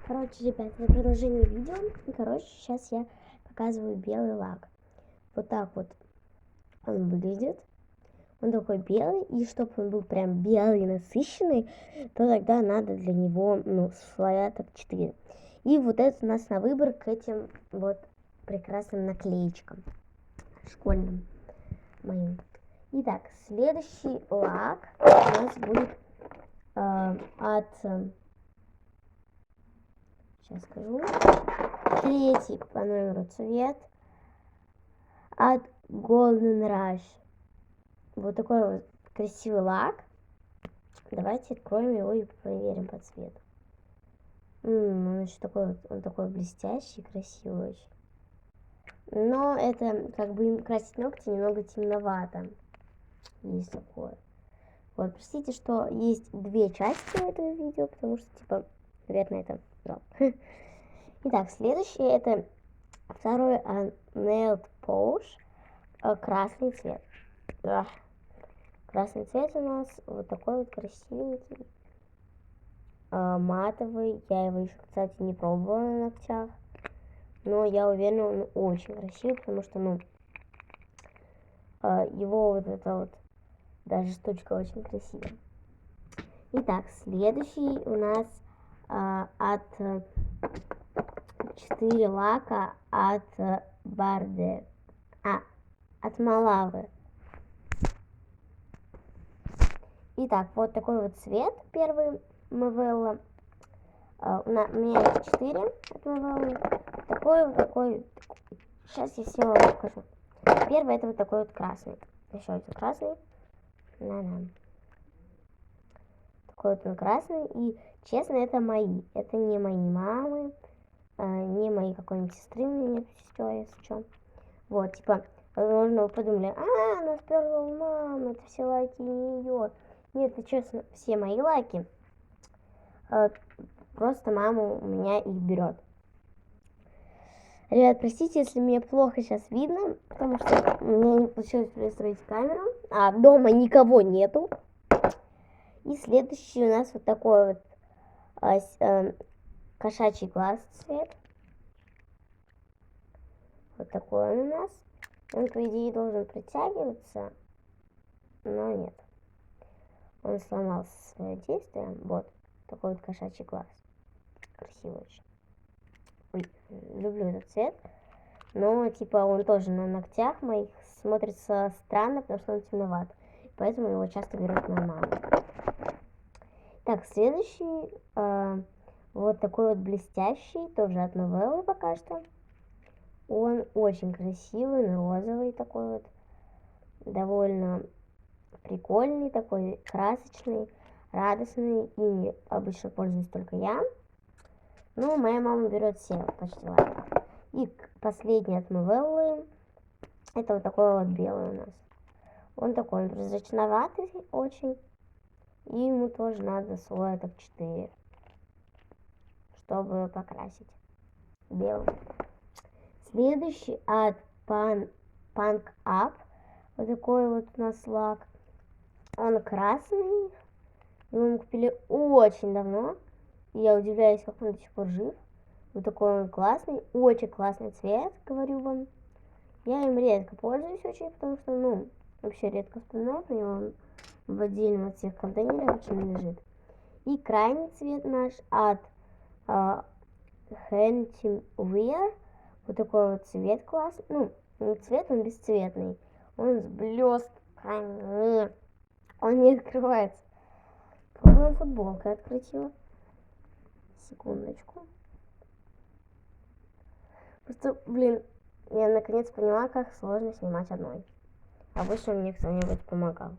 Короче, ребят, это продолжение видео. И, короче, сейчас я показываю белый лак. Вот так вот он выглядит. Он такой белый, и чтобы он был прям белый и насыщенный, то тогда надо для него, слоя так 4. И вот это у нас на выбор к этим вот прекрасным наклеечкам школьным моим. Итак, следующий лак у нас будет сейчас скажу, третий по номеру цвет от Golden Rush. Вот такой вот красивый лак. Давайте откроем его и проверим по цвету. Он еще такой вот, он такой блестящий, красивый очень. Но это как бы им красить ногти немного темновато. Есть такое. Вот, простите, что есть две части этого видео, потому что, типа, наверное, это... Да. Итак, следующее это второй Nail Polish, красный цвет. Красный цвет у нас вот такой вот красивенький, матовый. Я его еще, кстати, не пробовала на ногтях, но я уверена, он очень красивый, потому что, его вот это вот даже штучка очень красивая. Итак, следующий у нас от 4 лака от Барде, от Малавы. Итак, вот такой вот цвет, первый Мавелла. У меня есть 4 от Мавеллы. Такой. Сейчас я все вам покажу. Первый это вот такой вот красный. Еще один красный. Такой вот он красный. И, честно, это мои. Это не мои мамы, не мои какой-нибудь сестры, у меня нет сестер, если что. Вот, типа, возможно, вы подумали, она сперла у мамы, это все лайки не ее. Нет, это честно, все мои лайки. Просто мама у меня их берет. Ребят, простите, если мне плохо сейчас видно, потому что у меня не получилось перестроить камеру, а дома никого нету. И следующий у нас вот такой вот кошачий глаз цвет. Вот такой он у нас. Он, по идее, должен притягиваться, но нет. Он сломал свое действие. Вот такой вот кошачий глаз. Красивый очень. Ой, люблю этот цвет. Но, типа, он тоже на ногтях моих смотрится странно, потому что он темноват. Поэтому его часто берут моя мама. Так, следующий вот такой вот блестящий, тоже от Новеллы пока что. Он очень красивый, розовый такой вот, довольно прикольный, такой красочный, радостный. Ими обычно пользуюсь только я. Но моя мама берет все почти лайки. И последний от Новеллы, это вот такой вот белый у нас. Он такой прозрачноватый очень. И ему тоже надо слоя так 4, чтобы покрасить белым. Следующий от Punk Up. Вот такой вот у нас лак. Он красный. Его мы купили очень давно. И я удивляюсь, как он до сих пор жив. Вот такой он классный. Очень классный цвет, говорю вам. Я им редко пользуюсь очень, потому что, вообще редко вспоминаю про него. Он в отдельном от всех контейнерах очень лежит. И крайний цвет наш от Hantim Wear. Вот такой вот цвет классный. Не цвет, он бесцветный. Он с блестками. Он не открывается. По-моему, футболка открыть его. Секундочку. Просто, я наконец поняла, как сложно снимать одной. Обычно мне кто-нибудь помогал.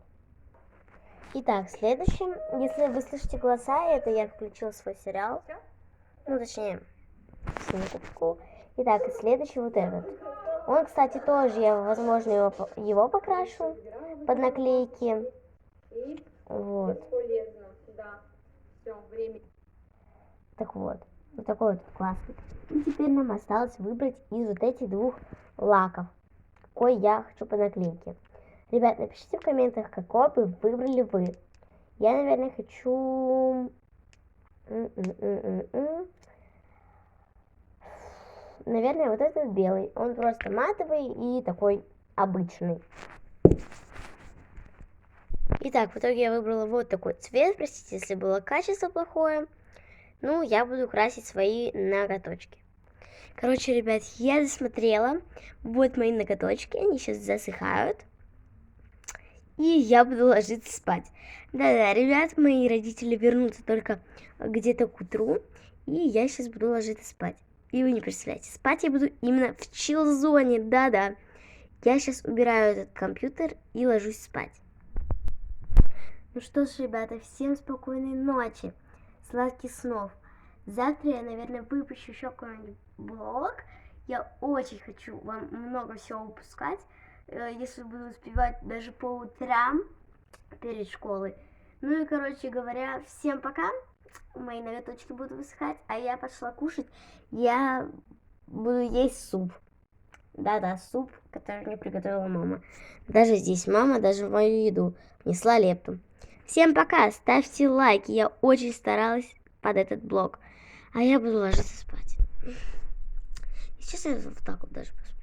Итак, следующим, если вы слышите голоса, это я включила свой сериал. Точнее, синекупку. Итак, и следующий вот этот. Он, кстати, тоже, я, возможно, его покрашу под наклейки. Вот. Так вот такой вот классный. И теперь нам осталось выбрать из вот этих двух лаков, какой я хочу по наклейке. Ребят, напишите в комментах, какой бы выбрали вы. Я, наверное, хочу наверное, вот этот белый. Он просто матовый и такой обычный. Итак, в итоге я выбрала вот такой цвет. Простите, если было качество плохое. Ну, я буду красить свои ноготочки. Короче, ребят, я досмотрела. Вот мои ноготочки, они сейчас засыхают. И я буду ложиться спать. Да-да, ребят, мои родители вернутся только где-то к утру. И я сейчас буду ложиться спать. И вы не представляете, спать я буду именно в чил-зоне, да-да. Я сейчас убираю этот компьютер и ложусь спать. Ну что ж, ребята, всем спокойной ночи, сладких снов. Завтра я, наверное, выпущу еще какой-нибудь блог. Я очень хочу вам много всего выпускать. Если буду успевать даже по утрам перед школой. Ну и, короче говоря, всем пока. Мои ноготочки будут высыхать, а я пошла кушать. Я буду есть суп. Да-да, суп, который мне приготовила мама. Даже здесь мама, даже в мою еду внесла лепту. Всем пока, ставьте лайки, я очень старалась под этот блог. А я буду ложиться спать. И сейчас я вот так вот даже посмотрю.